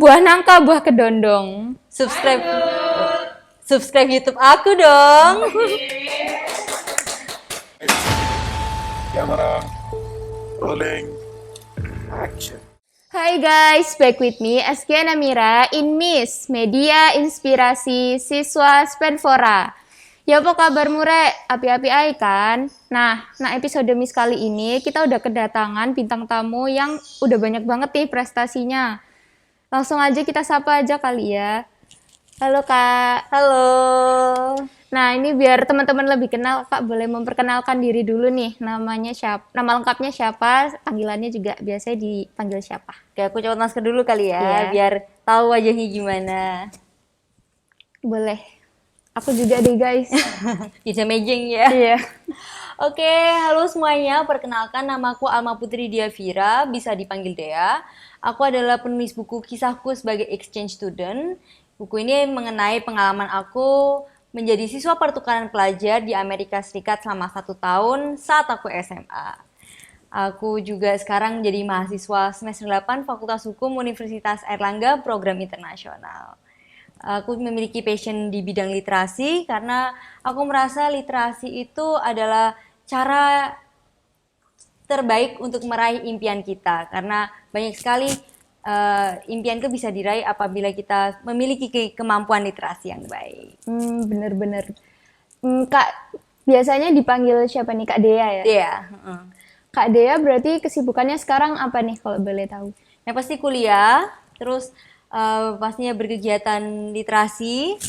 buah nangka, buah kedondong. Subscribe YouTube aku dong. Camera, rolling, action. Hai guys, back with me Askia Namira in Miss Media Inspirasi Siswa Spenfora. Ya apa kabarmu Rek? Api-api ai kan? Nah episode Miss kali ini kita udah kedatangan bintang tamu yang udah banyak banget nih prestasinya. Langsung aja kita sapa aja kali ya. Halo Kak. Halo. Nah ini biar teman-teman lebih kenal, Kak boleh memperkenalkan diri dulu nih. Namanya siapa? Nama lengkapnya siapa? Panggilannya juga biasanya dipanggil siapa? Oke, aku coba masker dulu kali ya, Iya. biar tahu wajahnya gimana. Boleh. Aku juga deh guys. Bisa mejeng ya. Iya. Oke, halo semuanya. Perkenalkan, namaku Alma Putri Diavira, bisa dipanggil Dea. Aku adalah penulis buku Kisahku sebagai Exchange Student. Buku ini mengenai pengalaman aku menjadi siswa pertukaran pelajar di Amerika Serikat selama 1 tahun saat aku SMA. Aku juga sekarang jadi mahasiswa semester 8 Fakultas Hukum Universitas Airlangga Program Internasional. Aku memiliki passion di bidang literasi karena aku merasa literasi itu adalah cara terbaik untuk meraih impian kita. Karena banyak sekali impian itu bisa diraih apabila kita memiliki kemampuan literasi yang baik. Bener-bener. Kak, biasanya dipanggil siapa nih? Kak Dea ya? Iya. Kak Dea berarti kesibukannya sekarang apa nih kalau boleh tahu? Yang pasti kuliah, terus pastinya berkegiatan literasi.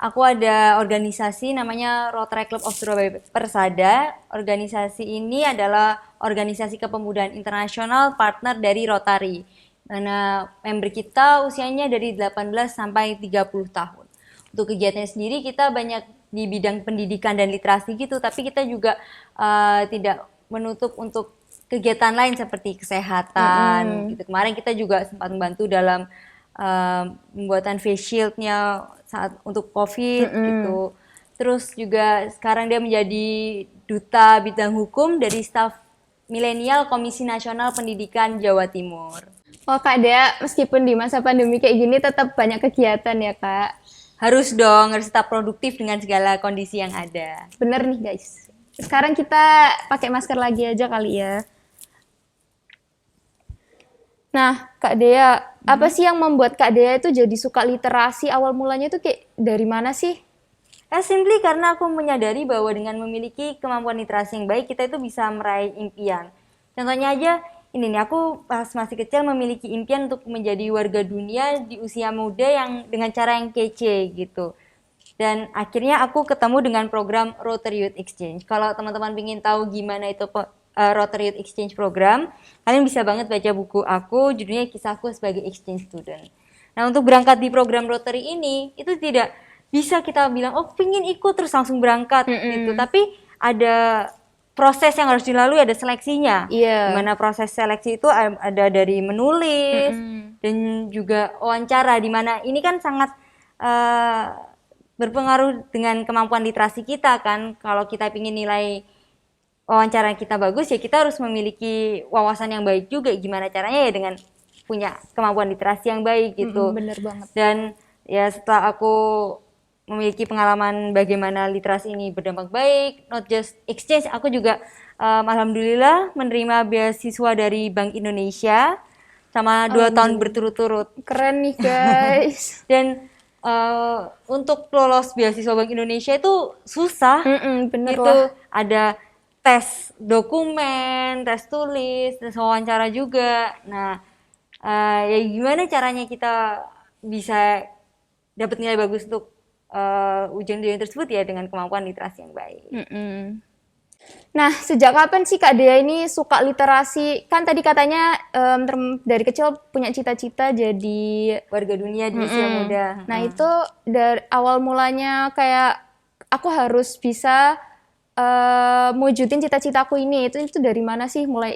Aku ada organisasi namanya Rotary Club of Surabaya Persada. Organisasi ini adalah organisasi kepemudaan internasional partner dari Rotary. Karena member kita usianya dari 18 sampai 30 tahun. Untuk kegiatannya sendiri kita banyak di bidang pendidikan dan literasi gitu, tapi kita juga tidak menutup untuk kegiatan lain seperti kesehatan. Gitu. Kemarin kita juga sempat membantu dalam pembuatan face shield-nya saat untuk COVID gitu. Terus juga sekarang dia menjadi duta bidang hukum dari staf milenial Komisi Nasional Pendidikan Jawa Timur. Oh Kak Dea, meskipun di masa pandemi kayak gini tetap banyak kegiatan ya Kak? Harus dong, harus tetap produktif dengan segala kondisi yang ada. Bener nih guys. Sekarang kita pakai masker lagi aja kali ya. Nah, Kak Dea, apa sih yang membuat Kak Dea itu jadi suka literasi? Awal mulanya itu kayak dari mana sih? Simply karena aku menyadari bahwa dengan memiliki kemampuan literasi yang baik, kita itu bisa meraih impian. Contohnya aja, ini nih, aku pas masih kecil memiliki impian untuk menjadi warga dunia di usia muda yang dengan cara yang kece gitu. Dan akhirnya aku ketemu dengan program Rotary Youth Exchange. Kalau teman-teman ingin tahu gimana itu Rotary Youth Exchange program, kalian bisa banget baca buku aku, judulnya Kisahku sebagai Exchange Student. Nah, untuk berangkat di program Rotary ini, itu tidak bisa kita bilang, oh pengen ikut terus langsung berangkat gitu. Tapi ada proses yang harus dilalui, ada seleksinya. Iya. Dimana proses seleksi itu ada dari menulis dan juga wawancara. Dimana ini kan sangat berpengaruh dengan kemampuan literasi kita kan. Kalau kita ingin nilai wawancara kita bagus, ya kita harus memiliki wawasan yang baik juga. Gimana caranya ya dengan punya kemampuan literasi yang baik gitu. Bener banget. Dan ya setelah aku memiliki pengalaman bagaimana literasi ini berdampak baik, not just exchange, aku juga alhamdulillah menerima beasiswa dari Bank Indonesia sama 2 tahun berturut-turut. Keren nih guys. Dan untuk lolos beasiswa Bank Indonesia itu susah. Bener Itu lah. ada tes dokumen, tes tulis, tes wawancara juga. Nah, ya gimana caranya kita bisa dapat nilai bagus untuk ujian-ujian tersebut ya dengan kemampuan literasi yang baik. Nah, sejak kapan sih Kak Dea ini suka literasi? Kan tadi katanya dari kecil punya cita-cita jadi Warga dunia di usia muda. Nah, itu dari awal mulanya kayak aku harus bisa mewujudin cita-citaku ini. Itu dari mana sih? Mulai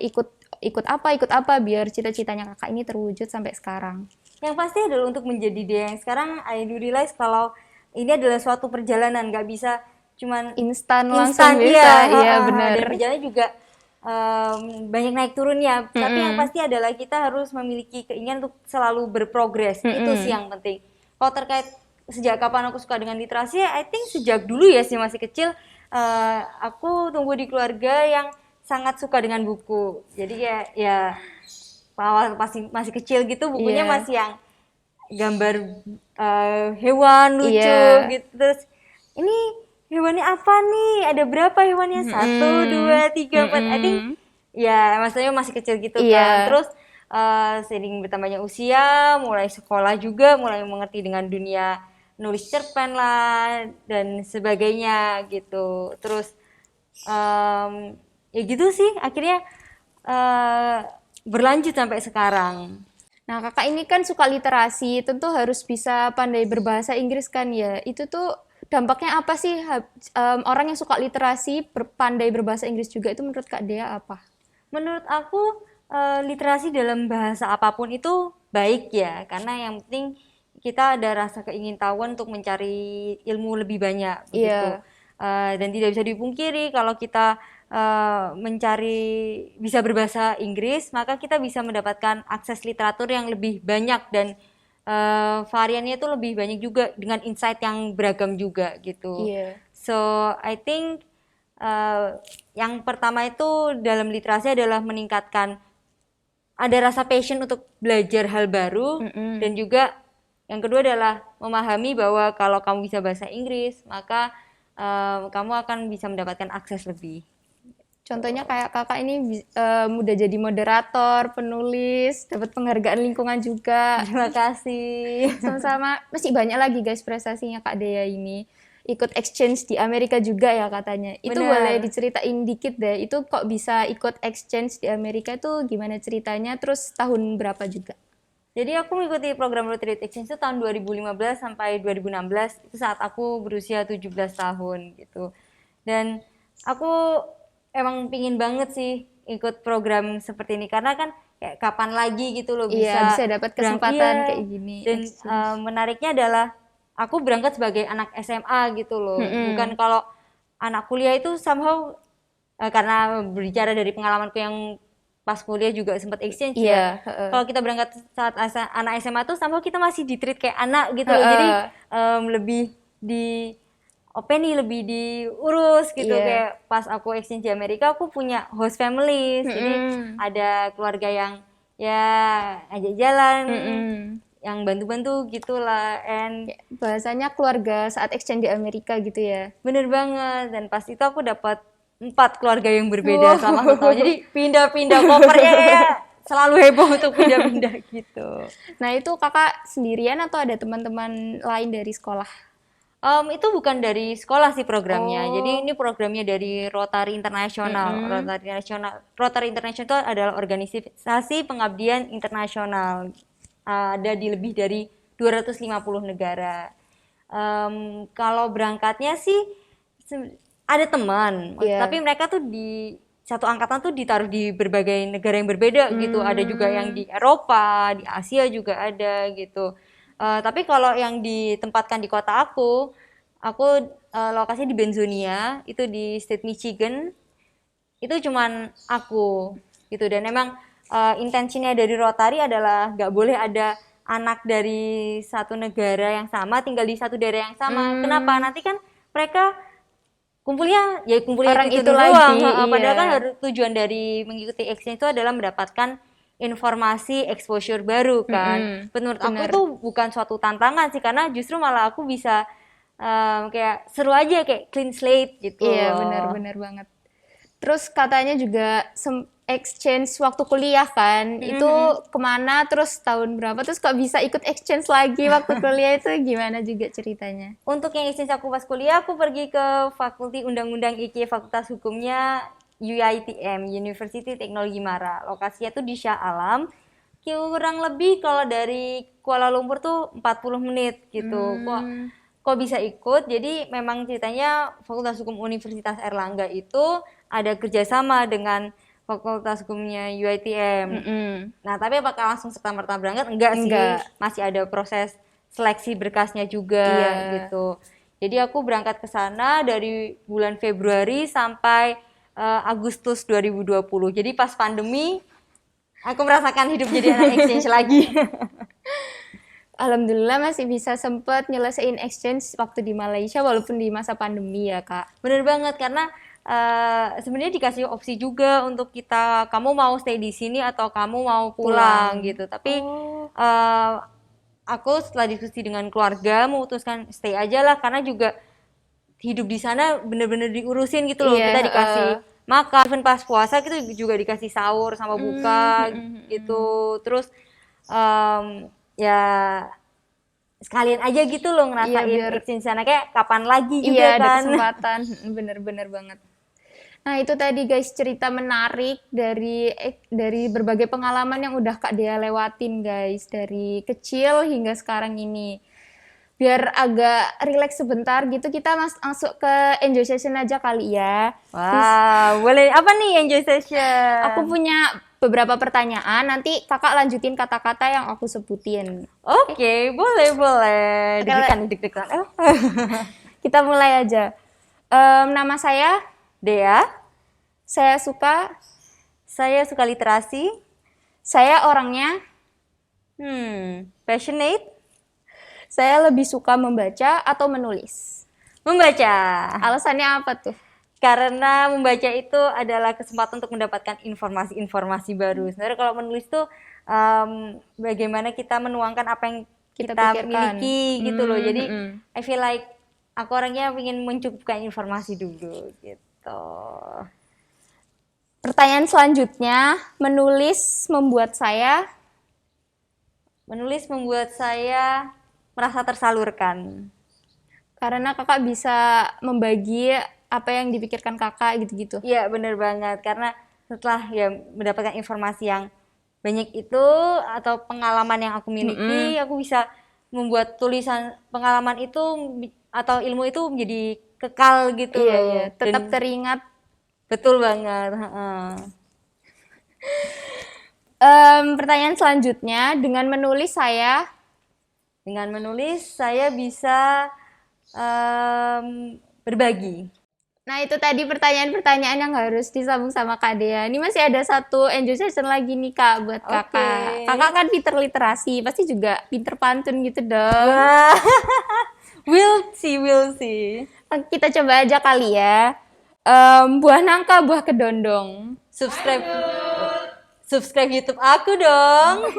ikut apa biar cita-citanya Kakak ini terwujud sampai sekarang? Yang pasti adalah untuk menjadi dia yang sekarang. I do realize kalau ini adalah suatu perjalanan, nggak bisa cuman Instan langsung bisa. Iya, benar. Dan perjalanan juga banyak naik turunnya, tapi yang pasti adalah kita harus memiliki keinginan untuk selalu berprogres. Itu sih yang penting. Kalau terkait sejak kapan aku suka dengan literasi, I think sejak dulu ya sih masih kecil, aku tumbuh di keluarga yang sangat suka dengan buku. Jadi ya awal masih kecil gitu bukunya Iya. masih yang gambar hewan lucu Iya. gitu. Terus ini hewannya apa nih? Ada berapa hewannya? 1, 2, 3, 4. I think ya maksudnya masih kecil gitu Iya. kan. Terus seiring bertambahnya usia, mulai sekolah juga, mulai mengerti dengan dunia nulis cerpen lah dan sebagainya gitu. Terus ya gitu sih akhirnya berlanjut sampai sekarang. Nah, kakak ini kan suka literasi, tentu harus bisa pandai berbahasa Inggris kan ya. Itu tuh dampaknya apa sih orang yang suka literasi pandai berbahasa Inggris juga itu menurut Kak Dea apa? Menurut aku literasi dalam bahasa apapun itu baik ya, karena yang penting kita ada rasa keingintahuan untuk mencari ilmu lebih banyak begitu. Iya. Dan tidak bisa dipungkiri kalau kita mencari bisa berbahasa Inggris, maka kita bisa mendapatkan akses literatur yang lebih banyak dan variannya itu lebih banyak juga dengan insight yang beragam juga gitu. Iya. So I think yang pertama itu dalam literasi adalah meningkatkan ada rasa passion untuk belajar hal baru dan juga yang kedua adalah memahami bahwa kalau kamu bisa bahasa Inggris maka kamu akan bisa mendapatkan akses lebih. Contohnya kayak kakak ini udah jadi moderator, penulis, dapat penghargaan lingkungan juga. Terima kasih. Sama-sama, masih banyak lagi guys prestasinya Kak Dea ini. Ikut exchange di Amerika juga ya katanya. Itu Benar. boleh diceritain dikit deh, itu kok bisa ikut exchange di Amerika itu gimana ceritanya, terus tahun berapa juga? Jadi aku mengikuti program Rotate Exchange itu tahun 2015 sampai 2016, itu saat aku berusia 17 tahun gitu. Dan aku emang pingin banget sih ikut program seperti ini karena kan kayak kapan lagi gitu loh Iya, bisa dapat kesempatan Iya. kayak gini. Dan menariknya adalah aku berangkat sebagai anak SMA gitu loh. Bukan kalau anak kuliah itu somehow karena berbicara dari pengalamanku yang pas kuliah juga sempat exchange ya. Iya, Kalau kita berangkat saat anak SMA tuh somehow kita masih di-treat kayak anak gitu loh. Jadi lebih di openi lebih diurus gitu. Iya. Kayak pas aku exchange di Amerika aku punya host family. Jadi ada keluarga yang ya ajak jalan, yang bantu-bantu gitulah. And Bahasanya keluarga saat exchange di Amerika gitu ya. bener banget. Dan pas itu aku dapat 4 keluarga yang berbeda selama 1 tahun. Jadi pindah-pindah kopernya ya selalu heboh untuk pindah-pindah gitu. Nah, itu kakak sendirian atau ada teman-teman lain dari sekolah? Itu bukan dari sekolah sih programnya. Jadi ini programnya dari Rotary Internasional. Rotary Internasional itu adalah organisasi pengabdian internasional. Ada di lebih dari 250 negara. Kalau berangkatnya sih ada teman, tapi mereka tuh di satu angkatan tuh ditaruh di berbagai negara yang berbeda gitu. Ada juga yang di Eropa, di Asia juga ada gitu. Tapi kalau yang ditempatkan di kota aku lokasinya di Benzonia, itu di State Michigan. Itu cuman aku gitu. Dan emang intensinya dari Rotary adalah nggak boleh ada anak dari satu negara yang sama tinggal di satu daerah yang sama. Kenapa? Nanti kan mereka kumpulnya Orang itu itu doang. lagi, Padahal iya. kan tujuan dari mengikuti exchange itu adalah mendapatkan informasi exposure baru kan. Menurut aku benar. itu bukan suatu tantangan sih karena justru malah aku bisa kayak seru aja kayak clean slate gitu. Iya, benar-benar banget. Terus katanya juga exchange waktu kuliah kan, itu kemana, terus tahun berapa, terus kok bisa ikut exchange lagi waktu kuliah itu gimana juga ceritanya? Untuk yang exchange aku pas kuliah, aku pergi ke Fakulti Undang-Undang IK Fakultas Hukumnya UiTM, University Teknologi Mara. Lokasinya tuh di Shah Alam. Kurang lebih kalau dari Kuala Lumpur tuh 40 menit gitu. Kok bisa ikut? Jadi memang ceritanya Fakultas Hukum Universitas Airlangga itu ada kerjasama dengan Fakultas Hukumnya UiTM. Nah, tapi apakah langsung serta-merta berangkat? Enggak sih. Masih ada proses seleksi berkasnya juga gitu. Jadi aku berangkat ke sana dari bulan Februari sampai Agustus 2020. Jadi pas pandemi aku merasakan hidup jadi anak exchange lagi. Alhamdulillah masih bisa sempet nyelesain exchange waktu di Malaysia walaupun di masa pandemi ya Kak. Bener banget karena sebenarnya dikasih opsi juga untuk kita, kamu mau stay di sini atau kamu mau pulang gitu. Tapi aku setelah diskusi dengan keluarga memutuskan stay aja lah karena juga hidup di sana bener-bener diurusin gitu loh. Iya, Kita dikasih makan, even pas puasa kita juga dikasih sahur sama buka gitu. Terus ya sekalian aja gitu loh ngerasain biar- exchange sana, kayak kapan lagi juga Iya, ada kan. kesempatan. Bener-bener banget. Nah, itu tadi guys cerita menarik dari berbagai pengalaman yang udah Kak Dea lewatin guys, dari kecil hingga sekarang ini. Biar agak rileks sebentar gitu, kita masuk ke enjoy session aja kali ya. Wow, boleh apa nih enjoy session? Aku punya beberapa pertanyaan, nanti kakak lanjutin kata-kata yang aku sebutin. Oke, boleh. Deg-degan. Kita mulai aja. Nama saya Dea, saya suka literasi. Saya orangnya, Passionate, saya lebih suka membaca atau menulis. membaca. Alasannya apa tuh? Karena membaca itu adalah kesempatan untuk mendapatkan informasi-informasi baru. Sebenarnya kalau menulis tuh bagaimana kita menuangkan apa yang Kita kita pikirkan. miliki gitu loh. Jadi I feel like aku orangnya ingin mencukupkan informasi dulu gitu. Pertanyaan selanjutnya, menulis membuat saya merasa tersalurkan. karena kakak bisa membagi apa yang dipikirkan kakak gitu-gitu. Iya, bener banget. Karena setelah ya mendapatkan informasi yang banyak itu atau pengalaman yang aku miliki, aku bisa membuat tulisan pengalaman itu atau ilmu itu menjadi kekal gitu Iya, loh. iya. Tetap Dan teringat. betul banget. heeh. Pertanyaan selanjutnya, dengan menulis saya bisa berbagi. Nah, itu tadi pertanyaan-pertanyaan yang harus disambung sama Kak Dea. Ini masih ada satu enjoy session lagi nih Kak buat kakak. Oke. Kakak kan pinter literasi, pasti juga pinter pantun gitu dong. Wah. We'll see. Kita coba aja kali ya. Buah nangka, buah kedondong. Subscribe YouTube aku dong.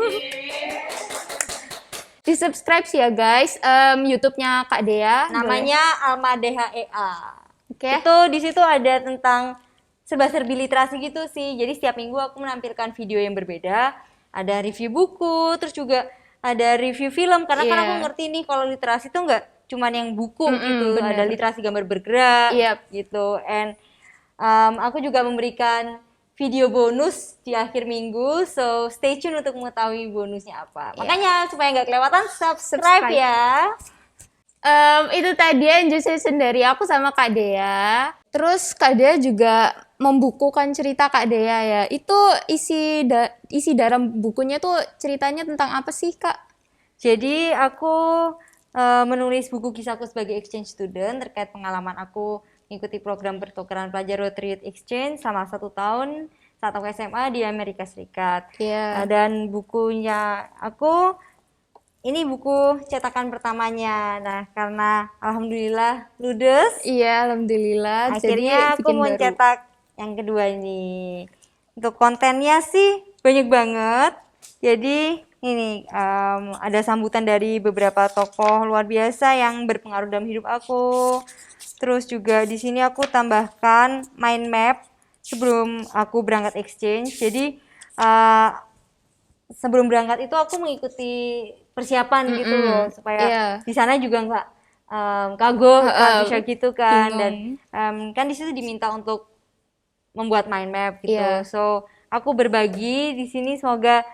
Di subscribe sih ya guys, YouTube-nya Kak Dea. Namanya Alma DHEA. Oke. Itu di situ ada tentang serba-serbi literasi gitu sih. Jadi setiap minggu aku menampilkan video yang berbeda. Ada review buku, terus juga ada review film. Karena kan Iya. aku ngerti nih kalau literasi tuh nggak cuman yang buku gitu. bener. Ada literasi gambar bergerak Yep. gitu. And aku juga memberikan video bonus di akhir minggu. So stay tune untuk mengetahui bonusnya apa. Iya. Makanya supaya nggak kelewatan subscribe ya. Itu tadi enjoy session dari aku sama Kak Dea. Terus Kak Dea juga membukukan cerita Kak Dea ya. Itu isi dalam bukunya tuh ceritanya tentang apa sih Kak? Jadi aku menulis buku kisahku sebagai exchange student terkait pengalaman aku mengikuti program pertukaran pelajar Road Trip Exchange selama 1 tahun saat aku SMA di Amerika Serikat. Iya. Dan bukunya aku, ini buku cetakan pertamanya. Nah, karena alhamdulillah ludes, Iya, alhamdulillah. akhirnya Jadi aku bikin baru. mencetak yang kedua ini. Untuk kontennya sih banyak banget. Jadi ini ada sambutan dari beberapa tokoh luar biasa yang berpengaruh dalam hidup aku. Terus juga di sini aku tambahkan mind map sebelum aku berangkat exchange. Jadi sebelum berangkat itu aku mengikuti persiapan gitu loh supaya Iya. di sana juga nggak kagok, nggak bisa gitu kan. bingung. Dan kan di situ diminta untuk membuat mind map gitu. Iya. So aku berbagi di sini, semoga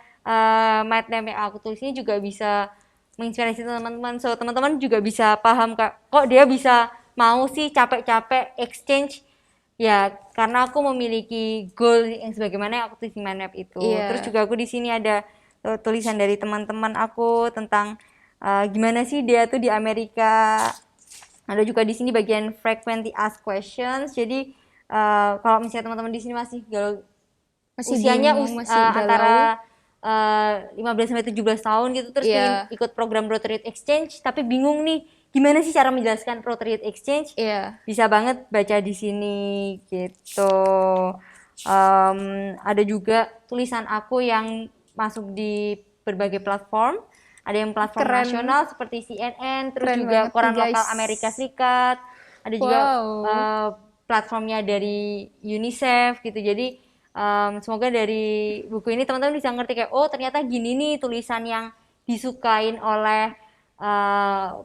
mind map yang aku tulis ini juga bisa menginspirasi teman-teman. So teman-teman juga bisa paham kok dia bisa mau sih capek-capek exchange. Ya, karena aku memiliki goal yang sebagaimana yang aku tulis di mind map itu. Iya. Terus juga aku di sini ada tulisan dari teman-teman aku tentang gimana sih dia tuh di Amerika. Ada juga di sini bagian frequently asked questions. Jadi kalau misalnya teman-teman di sini masih galau, Masih usianya bingung, masih antara 15 sampai 17 tahun gitu, terus Iya. ingin ikut program Rotary Youth Exchange tapi bingung nih gimana sih cara menjelaskan Rotary Youth Exchange, Iya. bisa banget baca di sini gitu. Ada juga tulisan aku yang masuk di berbagai platform, ada yang platform Keren. nasional seperti CNN, terus Keren juga banget koran nih, guys. lokal Amerika Serikat, ada juga Wow. platformnya dari UNICEF gitu. Jadi semoga dari buku ini teman-teman bisa ngerti kayak, oh ternyata gini nih tulisan yang disukain oleh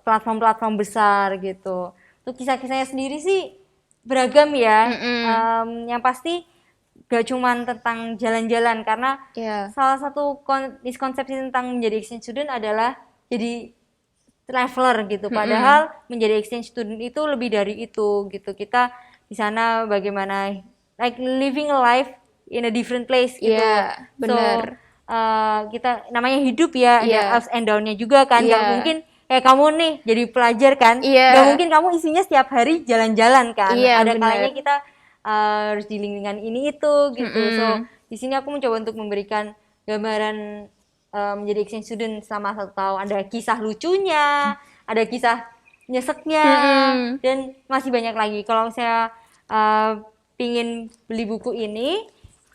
platform-platform besar gitu. Untuk kisah-kisahnya sendiri sih beragam ya. Yang pasti gak cuman tentang jalan-jalan, karena Iya. salah satu miskonsepsi tentang menjadi exchange student adalah jadi traveler gitu. Padahal menjadi exchange student itu lebih dari itu gitu. Kita di sana bagaimana like living a life in a different place gitu. Iya, benar. So kita namanya hidup ya, Iya. ada ups and down-nya juga kan. Gak Iya. mungkin kayak kamu nih jadi pelajar kan. Iya. Gak mungkin kamu isinya setiap hari jalan-jalan kan. Iya, Ada benar. kalanya kita harus dealing dengan ini itu gitu. So di sini aku mencoba untuk memberikan gambaran menjadi exchange student selama 1 tahun. Ada kisah lucunya, ada kisah nyeseknya, dan masih banyak lagi. Kalau saya pingin beli buku ini,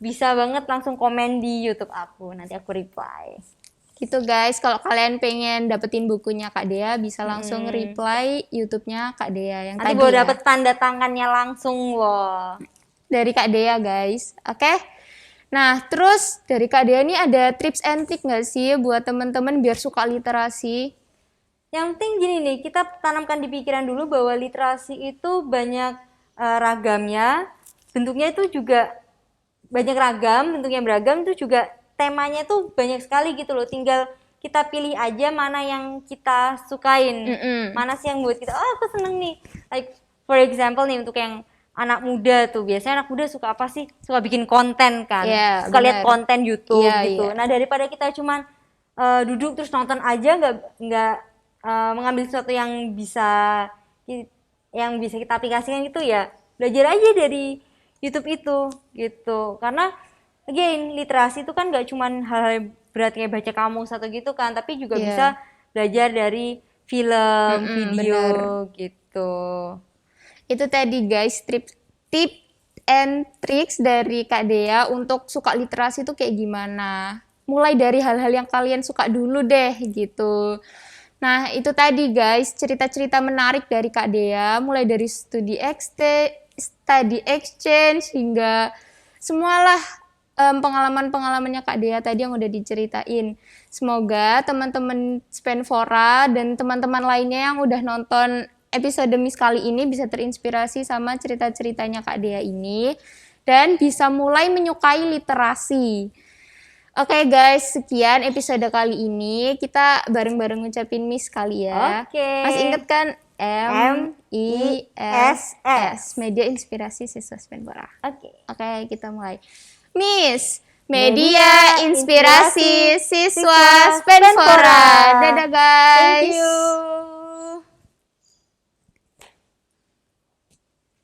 bisa banget langsung komen di YouTube aku, nanti aku reply. Gitu guys, kalau kalian pengen dapetin bukunya Kak Dea, bisa langsung reply YouTube-nya Kak Dea yang Nanti tadi baru ya. dapet tanda tangannya langsung loh. Dari Kak Dea guys, oke? Nah, terus dari Kak Dea ini ada tips and trick nggak sih buat teman-teman biar suka literasi? Yang penting gini nih, kita tanamkan di pikiran dulu bahwa literasi itu banyak ragamnya, bentuknya itu juga banyak ragam, bentuknya beragam, itu juga temanya tuh banyak sekali gitu loh. Tinggal kita pilih aja mana yang kita sukain, mana sih yang buat kita, oh aku seneng nih. Like for example nih, untuk yang anak muda tuh, biasanya anak muda suka apa sih? Suka bikin konten kan, Iya, suka lihat benar. konten YouTube Iya, gitu. iya. Nah daripada kita cuman duduk terus nonton aja, nggak mengambil sesuatu yang bisa kita aplikasikan gitu ya, belajar aja dari YouTube itu gitu. Karena again, literasi itu kan gak cuman hal-hal berat kayak baca kamus atau gitu kan, tapi juga Iya. bisa belajar dari film, video gitu. Itu tadi guys, tip and tricks dari Kak Dea untuk suka literasi itu kayak gimana. Mulai dari hal-hal yang kalian suka dulu deh gitu. Nah, itu tadi guys, cerita-cerita menarik dari Kak Dea, mulai dari study exchange hingga semualah pengalaman-pengalamannya Kak Dea tadi yang udah diceritain. Semoga teman-teman Spenfora dan teman-teman lainnya yang udah nonton episode Miss kali ini bisa terinspirasi sama cerita-ceritanya Kak Dea ini dan bisa mulai menyukai literasi. Oke guys, sekian episode kali ini. Kita bareng-bareng ngucapin Miss kali ya. Oke. Masih inget kan? MISS, Media Inspirasi Siswa Spenfora. Oke, kita mulai. Miss, Media Inspirasi Siswa Spenfora. Dadah guys. Thank you.